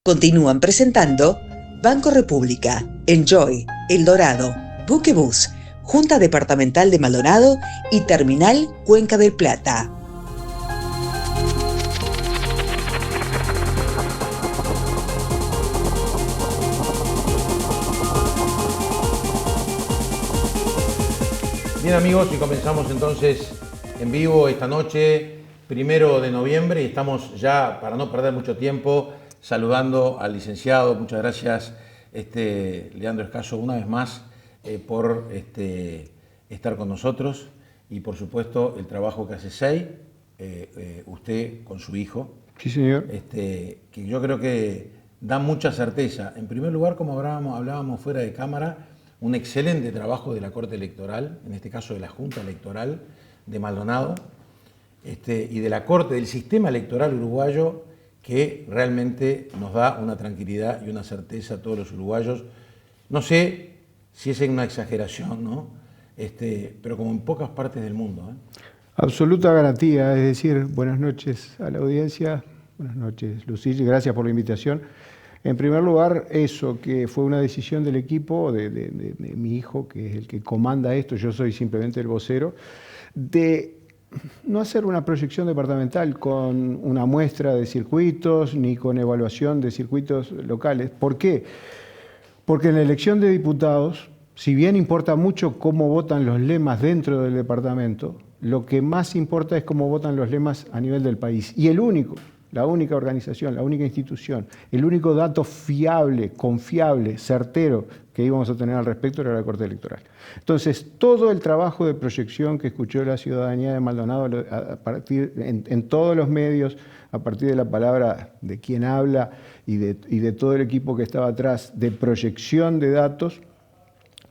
Continúan presentando Banco República, Enjoy, El Dorado, Buquebus, Junta Departamental de Maldonado y Terminal Cuenca del Plata. Bien amigos, y comenzamos entonces en vivo esta noche, 1 de noviembre, y estamos ya, para no perder mucho tiempo, saludando al licenciado. Muchas gracias, Leandro Escaso, una vez más por estar con nosotros y por supuesto el trabajo que hace SEI, usted con su hijo. Sí, señor. Que yo creo que da mucha certeza. En primer lugar, como hablábamos fuera de cámara, un excelente trabajo de la Corte Electoral, en este caso de la Junta Electoral de Maldonado, y de la Corte, del sistema electoral uruguayo, que realmente nos da una tranquilidad y una certeza a todos los uruguayos. No sé si es una exageración, ¿no? Pero como en pocas partes del mundo, ¿eh? Absoluta garantía, es decir, buenas noches a la audiencia, buenas noches Lucille, gracias por la invitación. En primer lugar, eso, que fue una decisión del equipo, de mi hijo, que es el que comanda esto, yo soy simplemente el vocero, de no hacer una proyección departamental con una muestra de circuitos ni con evaluación de circuitos locales. ¿Por qué? Porque en la elección de diputados, si bien importa mucho cómo votan los lemas dentro del departamento, lo que más importa es cómo votan los lemas a nivel del país. Y la única organización, la única institución, el único dato fiable, confiable, certero que íbamos a tener al respecto era la Corte Electoral. Entonces, todo el trabajo de proyección que escuchó la ciudadanía de Maldonado en todos los medios, a partir de la palabra de quien habla y de todo el equipo que estaba atrás, de proyección de datos,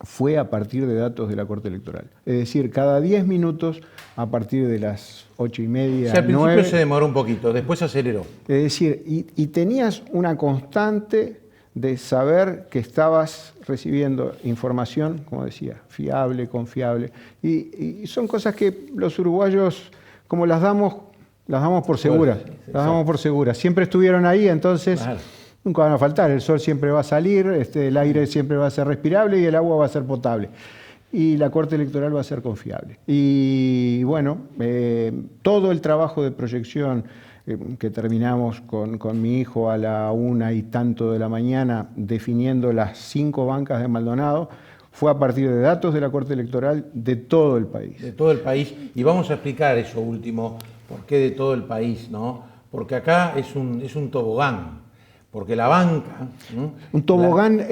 fue a partir de datos de la Corte Electoral. Es decir, cada 10 minutos, a partir de las 8:30, al principio 9, se demoró un poquito, después se aceleró. Es decir, y tenías una constante de saber que estabas recibiendo información, como decía, fiable, confiable. Y son cosas que los uruguayos, como las damos por seguras. Las damos por seguras. Siempre estuvieron ahí, entonces... Claro. Nunca van a faltar, el sol siempre va a salir, el aire siempre va a ser respirable y el agua va a ser potable. Y la Corte Electoral va a ser confiable. Y bueno, todo el trabajo de proyección que terminamos con mi hijo a la 1 y tanto de la mañana, definiendo las 5 bancas de Maldonado, fue a partir de datos de la Corte Electoral de todo el país. De todo el país. Y vamos a explicar eso último, por qué de todo el país, ¿no? Porque acá es un tobogán. Porque la banca... ¿no? Un tobogán,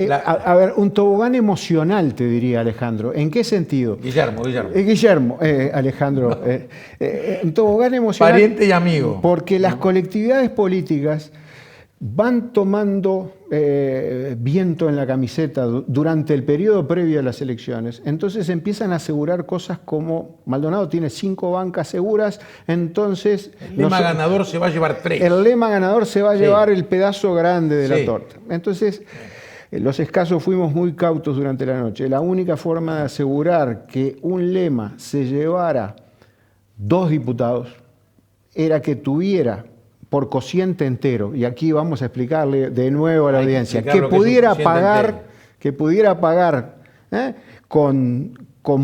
un tobogán emocional, te diría Alejandro. ¿En qué sentido? Guillermo, Alejandro. Un tobogán emocional... Pariente y amigo. Porque las colectividades políticas van tomando viento en la camiseta durante el periodo previo a las elecciones. Entonces empiezan a asegurar cosas como Maldonado tiene 5 bancas seguras, entonces... El lema ganador se va a llevar 3. El lema ganador se va a llevar el pedazo grande de la torta. Entonces, los escasos fuimos muy cautos durante la noche. La única forma de asegurar que un lema se llevara 2 diputados era que tuviera por cociente entero, y aquí vamos a explicarle de nuevo a la audiencia, que pudiera pagar con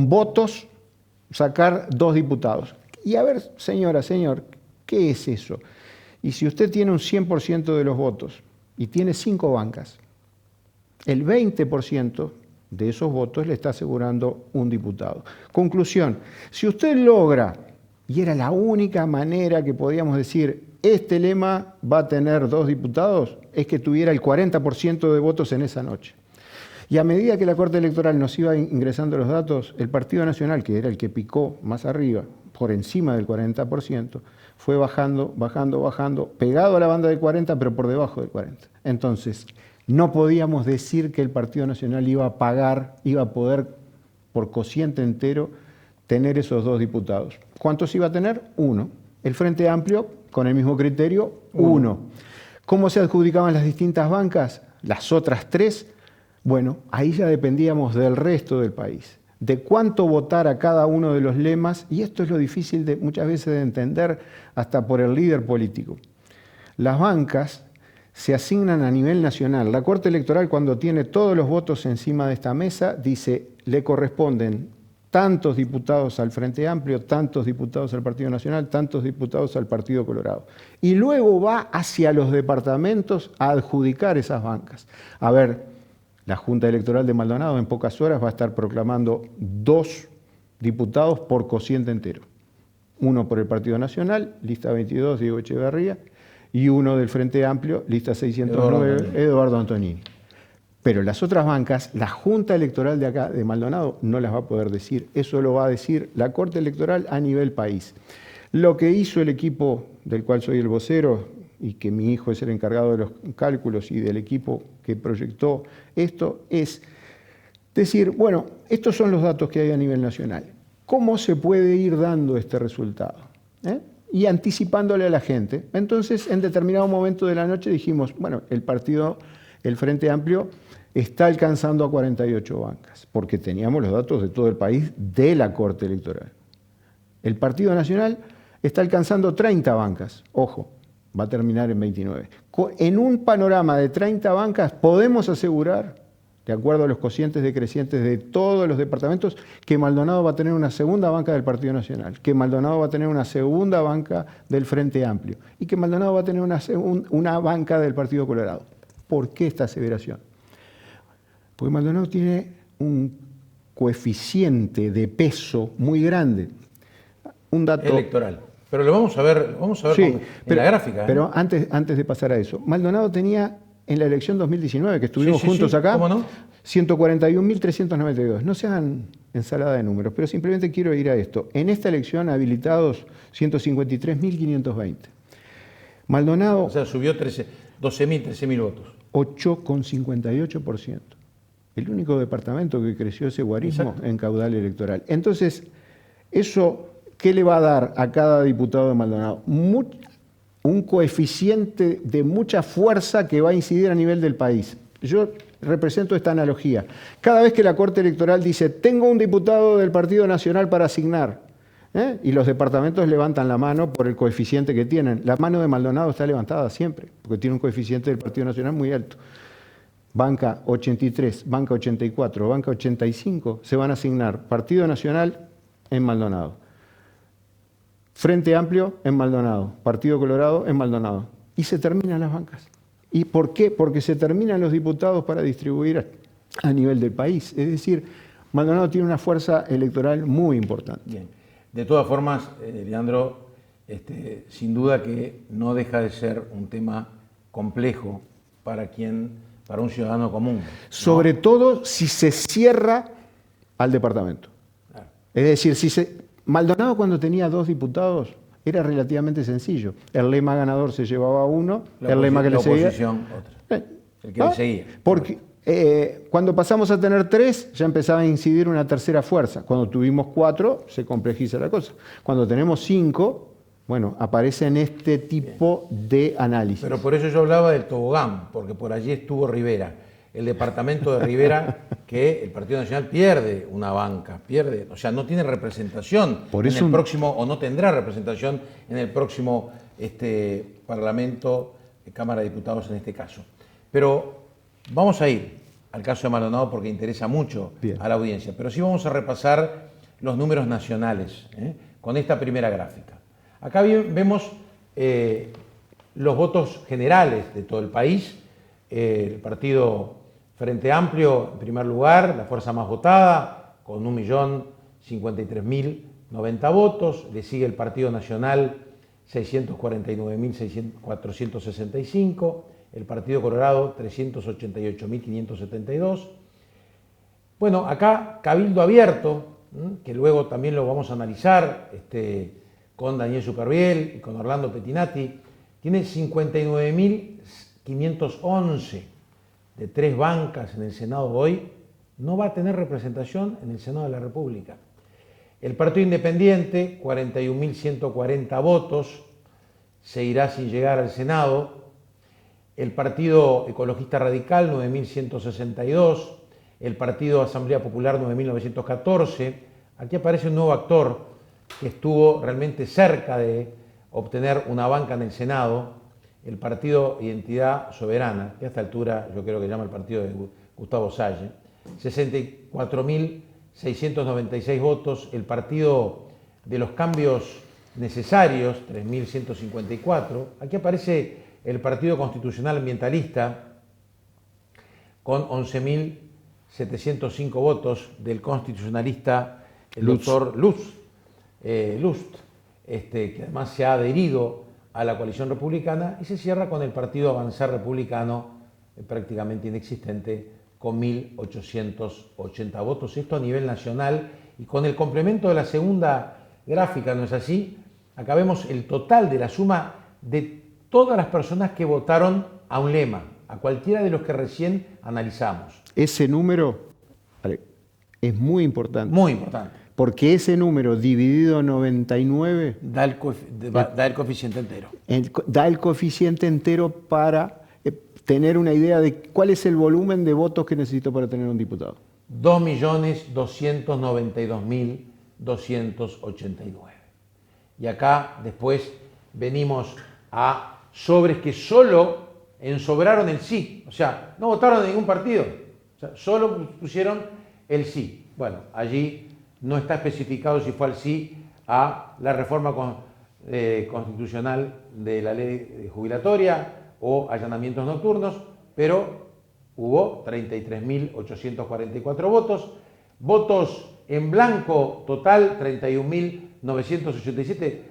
votos sacar 2 diputados. Y a ver, señor, ¿qué es eso? Y si usted tiene un 100% de los votos y tiene 5 bancas, el 20% de esos votos le está asegurando un diputado. Conclusión, si usted logra, y era la única manera que podíamos decir, este lema va a tener 2 diputados, es que tuviera el 40% de votos en esa noche. Y a medida que la Corte Electoral nos iba ingresando los datos, el Partido Nacional, que era el que picó más arriba, por encima del 40%, fue bajando, pegado a la banda del 40%, pero por debajo del 40%. Entonces, no podíamos decir que el Partido Nacional iba a poder, por cociente entero, tener esos 2 diputados. ¿Cuántos iba a tener? 1. El Frente Amplio, con el mismo criterio, 1. ¿Cómo se adjudicaban las distintas bancas? Las otras 3. Bueno, ahí ya dependíamos del resto del país, de cuánto votara cada uno de los lemas, y esto es lo difícil muchas veces de entender hasta por el líder político. Las bancas se asignan a nivel nacional. La Corte Electoral, cuando tiene todos los votos encima de esta mesa, dice, le corresponden tantos diputados al Frente Amplio, tantos diputados al Partido Nacional, tantos diputados al Partido Colorado. Y luego va hacia los departamentos a adjudicar esas bancas. A ver, la Junta Electoral de Maldonado en pocas horas va a estar proclamando 2 diputados por cociente entero. Uno por el Partido Nacional, lista 22, Diego Echeverría, y uno del Frente Amplio, lista 609, Eduardo Antonini. Pero las otras bancas, la Junta Electoral de acá, de Maldonado, no las va a poder decir. Eso lo va a decir la Corte Electoral a nivel país. Lo que hizo el equipo del cual soy el vocero, y que mi hijo es el encargado de los cálculos y del equipo que proyectó esto, es decir, bueno, estos son los datos que hay a nivel nacional. ¿Cómo se puede ir dando este resultado? Y anticipándole a la gente. Entonces, en determinado momento de la noche dijimos, bueno, el Frente Amplio está alcanzando a 48 bancas, porque teníamos los datos de todo el país de la Corte Electoral. El Partido Nacional está alcanzando 30 bancas, ojo, va a terminar en 29. En un panorama de 30 bancas podemos asegurar, de acuerdo a los cocientes decrecientes de todos los departamentos, que Maldonado va a tener una segunda banca del Partido Nacional, que Maldonado va a tener una segunda banca del Frente Amplio y que Maldonado va a tener una banca del Partido Colorado. ¿Por qué esta aseveración? Porque Maldonado tiene un coeficiente de peso muy grande. Un dato electoral. Pero lo vamos a ver, sí, en la gráfica. Pero antes de pasar a eso, Maldonado tenía en la elección 2019, que estuvimos juntos acá, ¿cómo no? 141.392. No se hagan ensalada de números, pero simplemente quiero ir a esto. En esta elección habilitados 153.520. Maldonado... O sea, subió 12.000, 13.000 votos. 8,58%. El único departamento que creció ese guarismo en caudal electoral. Entonces, eso, ¿qué le va a dar a cada diputado de Maldonado? Un coeficiente de mucha fuerza que va a incidir a nivel del país. Yo represento esta analogía. Cada vez que la Corte Electoral dice, tengo un diputado del Partido Nacional para asignar, y los departamentos levantan la mano por el coeficiente que tienen. La mano de Maldonado está levantada siempre, porque tiene un coeficiente del Partido Nacional muy alto. Banca 83, banca 84, banca 85 se van a asignar Partido Nacional en Maldonado. Frente Amplio en Maldonado, Partido Colorado en Maldonado. Y se terminan las bancas. ¿Y por qué? Porque se terminan los diputados para distribuir a nivel del país. Es decir, Maldonado tiene una fuerza electoral muy importante. Bien. De todas formas, Leandro, sin duda que no deja de ser un tema complejo para un ciudadano común, ¿no? Sobre todo si se cierra al departamento. Claro. Es decir, Maldonado cuando tenía 2 diputados era relativamente sencillo. El lema ganador se llevaba uno, el lema que le seguía... otra. El que le seguía. Porque cuando pasamos a tener 3 ya empezaba a incidir una tercera fuerza. Cuando tuvimos 4 se complejiza la cosa. Cuando tenemos 5, bueno, aparecen este tipo de análisis. Pero por eso yo hablaba del tobogán, porque por allí estuvo Rivera. El departamento de Rivera, que el Partido Nacional pierde una banca, o sea, no tiene representación en el próximo, o no tendrá representación en el próximo Parlamento, Cámara de Diputados en este caso. Pero vamos a ir al caso de Maldonado porque interesa mucho a la audiencia, pero sí vamos a repasar los números nacionales, con esta primera gráfica. Acá vemos los votos generales de todo el país. El partido Frente Amplio, en primer lugar, la fuerza más votada, con 1.053.090 votos. Le sigue el Partido Nacional, 649.465. El Partido Colorado, 388.572. Bueno, acá Cabildo Abierto, que luego también lo vamos a analizar con Daniel Superviel y con Orlando Pettinati, tiene 59.511 de 3 bancas en el Senado hoy, no va a tener representación en el Senado de la República. El Partido Independiente, 41.140 votos, se irá sin llegar al Senado. El Partido Ecologista Radical, 9.162. El Partido Asamblea Popular, 9.914. Aquí aparece un nuevo actor que estuvo realmente cerca de obtener una banca en el Senado, el partido Identidad Soberana, que a esta altura yo creo que llama el partido de Gustavo Salle, 64.696 votos, el partido de los cambios necesarios, 3.154, aquí aparece el Partido Constitucional Ambientalista con 11.705 votos, del constitucionalista el doctor Lust, que además se ha adherido a la coalición republicana, y se cierra con el Partido Avanzar Republicano, prácticamente inexistente, con 1.880 votos. Esto a nivel nacional, y con el complemento de la segunda gráfica, ¿no es así? Acá vemos el total de la suma de todas las personas que votaron a un lema, a cualquiera de los que recién analizamos. Ese número es muy importante. Muy importante. Porque ese número dividido en 99 da el coeficiente entero. Da el coeficiente entero para tener una idea de cuál es el volumen de votos que necesito para tener un diputado. 2.292.289. Y acá después venimos a sobres que solo ensobraron el sí. O sea, no votaron en ningún partido. O sea, solo pusieron el sí. Bueno, allí no está especificado si fue al sí a la reforma constitucional de la ley jubilatoria o allanamientos nocturnos, pero hubo 33.844 votos. Votos en blanco total, 31.987.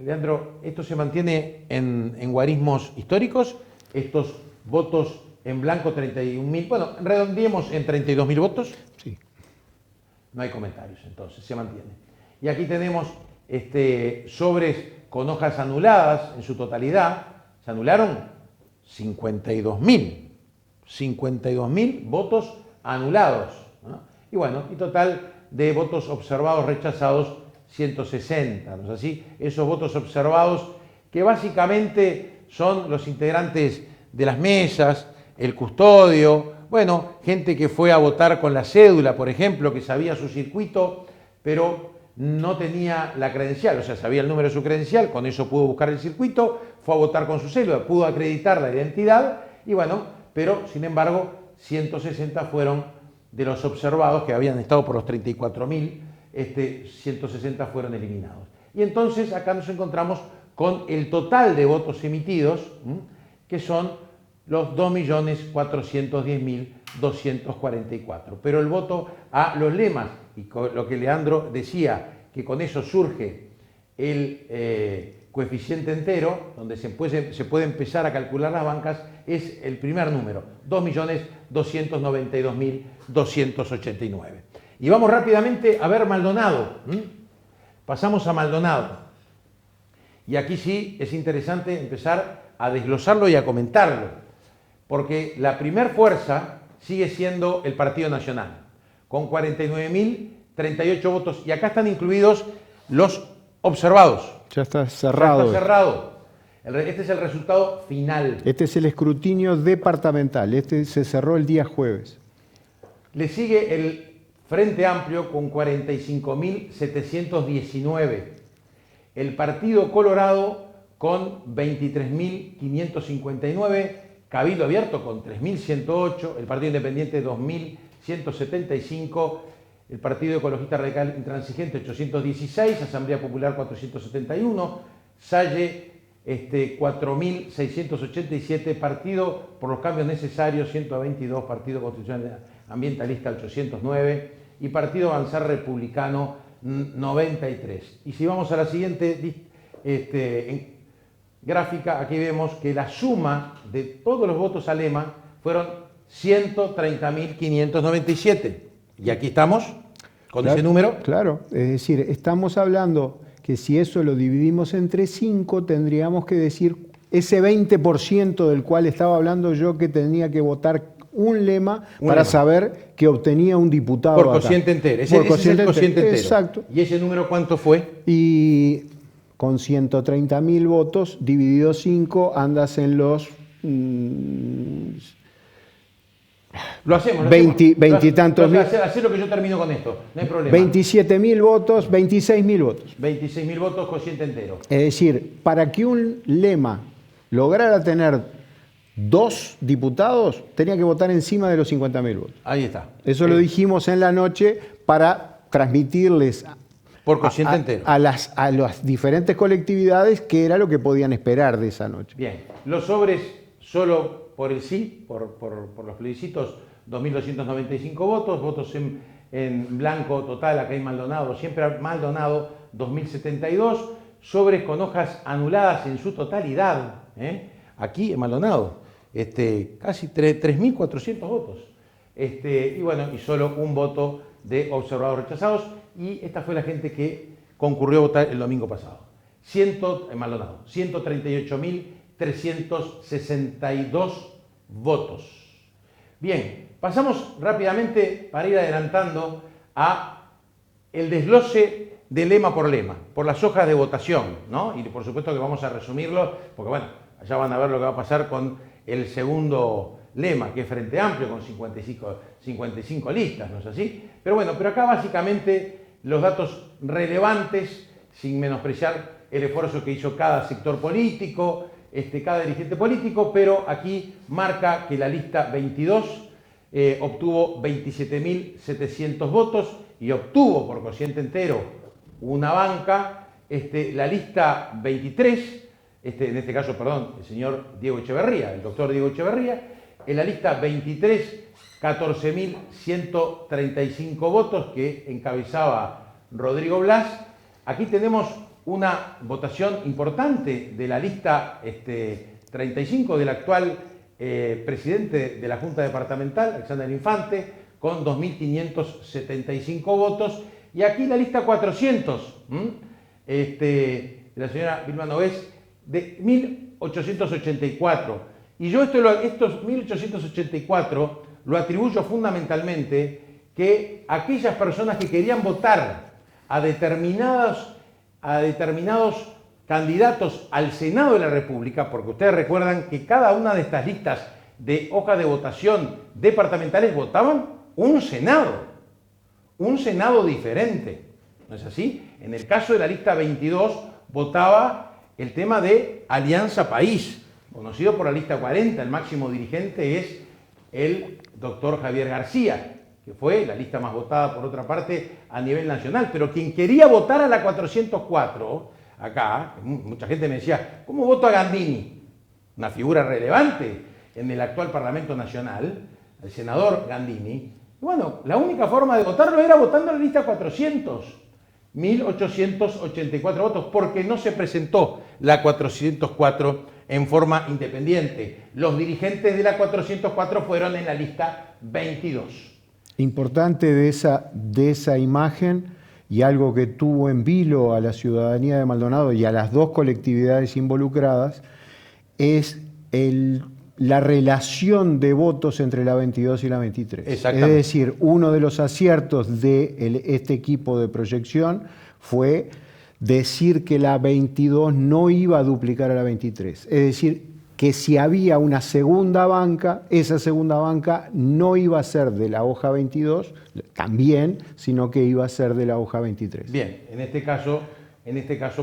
Leandro, ¿esto se mantiene en guarismos históricos? Estos votos en blanco, 31.000, bueno, redondeemos en 32.000 votos. Sí. No hay comentarios, entonces, se mantiene. Y aquí tenemos sobres con hojas anuladas en su totalidad. Se anularon 52.000 votos anulados, ¿no? Y bueno, y total de votos observados rechazados, 160, ¿no es así? Esos votos observados que básicamente son los integrantes de las mesas, el custodio, bueno, gente que fue a votar con la cédula, por ejemplo, que sabía su circuito, pero no tenía la credencial, o sea, sabía el número de su credencial, con eso pudo buscar el circuito, fue a votar con su cédula, pudo acreditar la identidad, y bueno, pero sin embargo, 160 fueron de los observados, que habían estado por los 34.000, 160 fueron eliminados. Y entonces acá nos encontramos con el total de votos emitidos, que son los 2.410.244. Pero el voto a los lemas, y lo que Leandro decía, que con eso surge el coeficiente entero, donde se puede empezar a calcular las bancas, es el primer número, 2.292.289. Y vamos rápidamente a ver Maldonado. Pasamos a Maldonado. Y aquí sí es interesante empezar a desglosarlo y a comentarlo, porque la primer fuerza sigue siendo el Partido Nacional, con 49.038 votos, y acá están incluidos los observados. Ya está cerrado. Ya está cerrado. Este es el resultado final. Este es el escrutinio departamental, este se cerró el día jueves. Le sigue el Frente Amplio con 45.719. El Partido Colorado con 23.559. Cabildo Abierto con 3.108. El Partido Independiente 2.175. El Partido Ecologista Radical Intransigente 816. Asamblea Popular 471. Salle 4.687. Partido por los Cambios Necesarios 122. Partido Constitucional Ambientalista 809 y Partido Avanzar Republicano 93. Y si vamos a la siguiente gráfica, aquí vemos que la suma de todos los votos a lema fueron 130.597. Y aquí estamos con ese número. Claro, es decir, estamos hablando que si eso lo dividimos entre 5, tendríamos que decir ese 20% del cual estaba hablando yo, que tenía que votar un lema para saber que obtenía un diputado. Por cociente entero. Ese es el cociente entero. Exacto. ¿Y ese número cuánto fue? Y con 130.000 votos, dividido 5, andas en los Lo hacemos. 20 y tantos mil. Hacé lo que yo termino con esto, no hay problema. 27.000 votos, 26.000 votos. 26.000 votos, cociente entero. Es decir, para que un lema lograra tener 2 diputados, tenía que votar encima de los 50.000 votos. Ahí está. Eso lo dijimos en la noche para transmitirles por cociente entero a las diferentes colectividades qué era lo que podían esperar de esa noche. Bien, los sobres solo por el sí, por los plebiscitos, 2.295 votos, votos en blanco total, acá en Maldonado, siempre Maldonado, 2.072, sobres con hojas anuladas en su totalidad, aquí en Maldonado, casi 3.400 votos, y bueno, y solo un voto de observados rechazados, y esta fue la gente que concurrió a votar el domingo pasado. En Maldonado, 138.362 votos. Bien, pasamos rápidamente para ir adelantando a el desglose de lema, por las hojas de votación, ¿no? Y por supuesto que vamos a resumirlo, porque bueno, allá van a ver lo que va a pasar con el segundo lema, que es Frente Amplio, con 55 listas, ¿no es así? Pero bueno, acá básicamente los datos relevantes, sin menospreciar el esfuerzo que hizo cada sector político, cada dirigente político, pero aquí marca que la lista 22 obtuvo 27.700 votos y obtuvo por cociente entero una banca. La lista 23, en este caso, perdón, el señor Diego Echeverría, el doctor Diego Echeverría, en la lista 23, 14.135 votos que encabezaba Rodrigo Blas. Aquí tenemos una votación importante de la lista 35 del actual presidente de la Junta Departamental, Alexander Infante, con 2.575 votos. Y aquí la lista 400 de la señora Vilma Noves, de 1.884. Y yo estos 1.884 lo atribuyo fundamentalmente que aquellas personas que querían votar a determinados candidatos al Senado de la República, porque ustedes recuerdan que cada una de estas listas de hojas de votación departamentales votaban un Senado diferente, ¿no es así? En el caso de la lista 22 votaba el tema de Alianza País, conocido por la lista 40, el máximo dirigente es el doctor Javier García, que fue la lista más votada por otra parte a nivel nacional, pero quien quería votar a la 404, acá, mucha gente me decía, ¿cómo voto a Gandini? Una figura relevante en el actual Parlamento Nacional, el senador Gandini. Bueno, la única forma de votarlo era votando en la lista 400, 1.884 votos, porque no se presentó la 404 en forma independiente. Los dirigentes de la 404 fueron en la lista 22. Importante de esa imagen y algo que tuvo en vilo a la ciudadanía de Maldonado y a las dos colectividades involucradas es la relación de votos entre la 22 y la 23. Es decir, uno de los aciertos de este equipo de proyección fue decir que la 22 no iba a duplicar a la 23. Es decir, que si había una segunda banca, esa segunda banca no iba a ser de la hoja 22 también, sino que iba a ser de la hoja 23. Bien, en este caso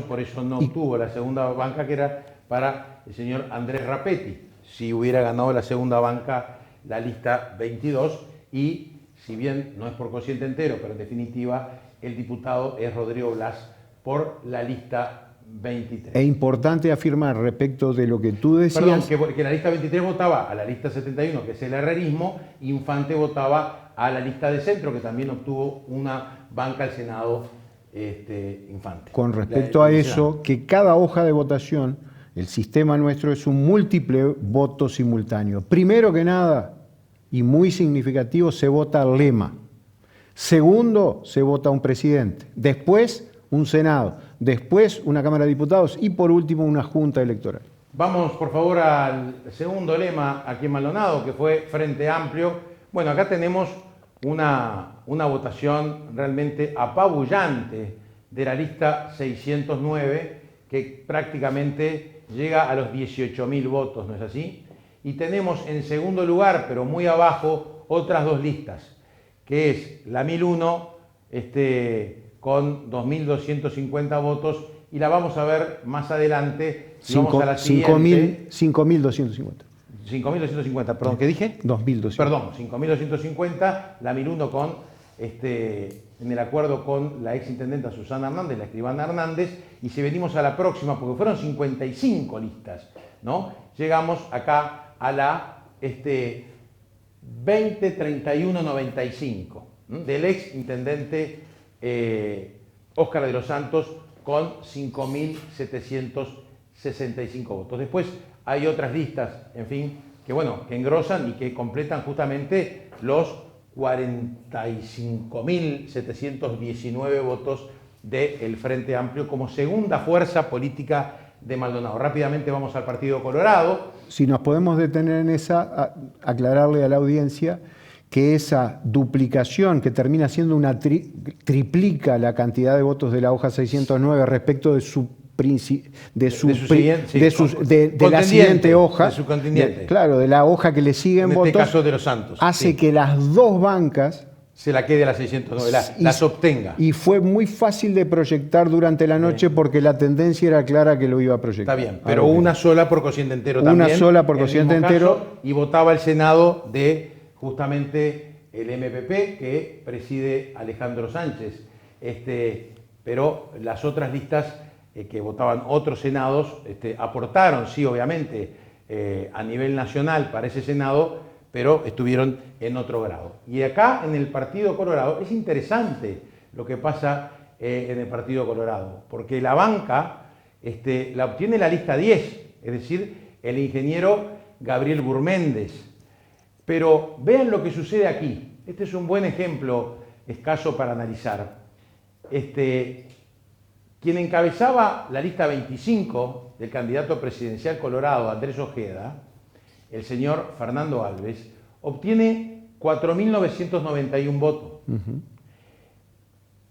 por eso no obtuvo la segunda banca, que era para el señor Andrés Rapetti. Si hubiera ganado la segunda banca la lista 22, y si bien no es por cociente entero, pero en definitiva el diputado es Rodrigo Blas por la lista 23. Es importante afirmar respecto de lo que tú decías. Perdón, que la lista 23 votaba a la lista 71, que es el herrerismo, Infante votaba a la lista de centro, que también obtuvo una banca al Senado Infante. Con respecto a eso, que cada hoja de votación, el sistema nuestro es un múltiple voto simultáneo. Primero que nada, y muy significativo, se vota el lema. Segundo, se vota un presidente. Después, un Senado. Después, una Cámara de Diputados. Y por último, una Junta Electoral. Vamos, por favor, al segundo lema aquí en Maldonado, que fue Frente Amplio. Bueno, acá tenemos una votación realmente apabullante de la lista 609, que prácticamente llega a los 18.000 votos, ¿no es así? Y tenemos en segundo lugar, pero muy abajo, otras dos listas, que es la 1001 con 2.250 votos, y la vamos a ver más adelante. Si vamos a la siguiente, 5.250. 5.250, perdón, ¿qué dije? 2.250. Perdón, 5.250, la 1001 con, en el acuerdo con la exintendenta Susana Hernández, la escribana Hernández, y si venimos a la próxima, porque fueron 55 listas, ¿no? Llegamos acá a la 203195 del exintendente Óscar de los Santos con 5.765 votos. Después hay otras listas, en fin, que bueno, que engrosan y que completan justamente los 45.719 votos del Frente Amplio como segunda fuerza política de Maldonado. Rápidamente vamos al Partido Colorado. Si nos podemos detener en esa, aclararle a la audiencia que esa duplicación, que termina siendo una triplica la cantidad de votos de la hoja 609 respecto de la siguiente hoja, de su contendiente. Claro, de la hoja que le sigue en votos, este caso de los Santos, hace que las dos bancas se la quede a la 609, las obtenga. Y fue muy fácil de proyectar durante la noche porque la tendencia era clara que lo iba a proyectar. Está bien, pero una sola por cociente entero también. Una sola por cociente entero. Y votaba el Senado de justamente el MPP que preside Alejandro Sánchez. Pero las otras listas que votaban otros senados aportaron, sí, obviamente, a nivel nacional para ese Senado, pero estuvieron en otro grado. Y acá en el Partido Colorado es interesante lo que pasa en el Partido Colorado, porque la banca la obtiene la lista 10, es decir, el ingeniero Gabriel Gurméndez. Pero vean lo que sucede aquí. Este es un buen ejemplo escaso para analizar. Quien encabezaba la lista 25 del candidato presidencial colorado, Andrés Ojeda, el señor Fernando Alves, obtiene 4.991 votos.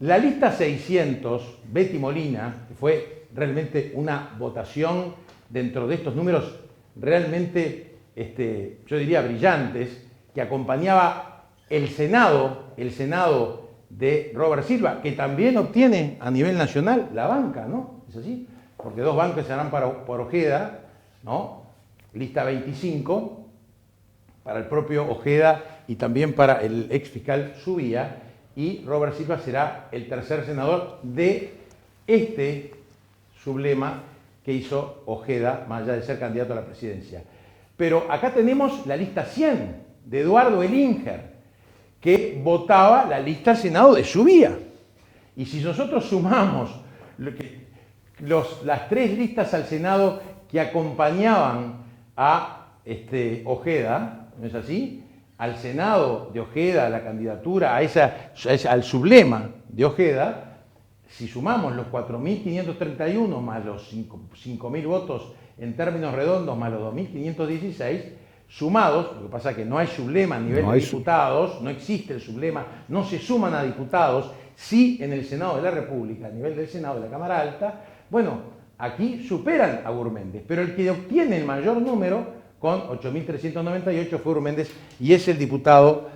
La lista 600, Betty Molina, que fue realmente una votación dentro de estos números realmente, yo diría, brillantes, que acompañaba el Senado de Robert Silva, que también obtiene a nivel nacional la banca, ¿no? ¿Es así? Porque dos bancas se harán por Ojeda, ¿no? Lista 25 para el propio Ojeda y también para el ex fiscal Subía, y Robert Silva será el tercer senador de este sublema que hizo Ojeda, más allá de ser candidato a la presidencia. Pero acá tenemos la lista 100 de Eduardo Elinger, que votaba la lista al Senado de Subía. Y si nosotros sumamos las tres listas al Senado que acompañaban a Ojeda, ¿no es así? Al Senado de Ojeda, a la candidatura, al sublema de Ojeda, si sumamos los 4.531 más los 5.000 votos en términos redondos más los 2.516, sumados, lo que pasa es que no hay sublema a nivel de diputados, no existe el sublema, no se suman a diputados, sí en el Senado de la República, a nivel del Senado de la Cámara Alta, bueno, aquí superan a Gurméndez, pero el que obtiene el mayor número, con 8.398, fue Gurméndez, y es el diputado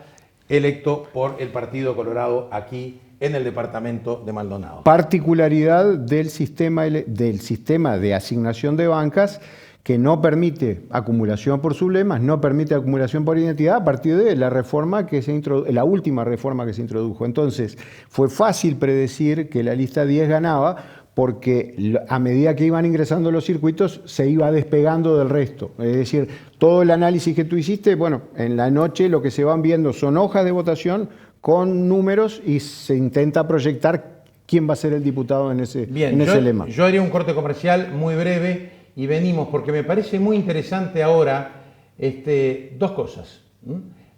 electo por el Partido Colorado aquí en el departamento de Maldonado. Particularidad del sistema de asignación de bancas, que no permite acumulación por sublemas, no permite acumulación por identidad a partir de la reforma la última reforma que se introdujo. Entonces, fue fácil predecir que la lista 10 ganaba, porque a medida que iban ingresando los circuitos se iba despegando del resto. Es decir, todo el análisis que tú hiciste, bueno, en la noche lo que se van viendo son hojas de votación con números y se intenta proyectar quién va a ser el diputado en ese lema. Yo haría un corte comercial muy breve y venimos, porque me parece muy interesante ahora dos cosas.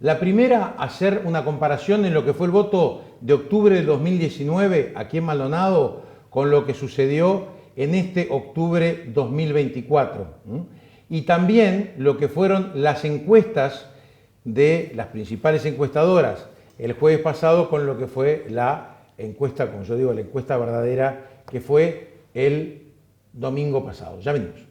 La primera, hacer una comparación en lo que fue el voto de octubre del 2019 aquí en Maldonado con lo que sucedió en este octubre 2024. Y también lo que fueron las encuestas de las principales encuestadoras el jueves pasado con lo que fue la encuesta, como yo digo, la encuesta verdadera, que fue el domingo pasado. Ya venimos.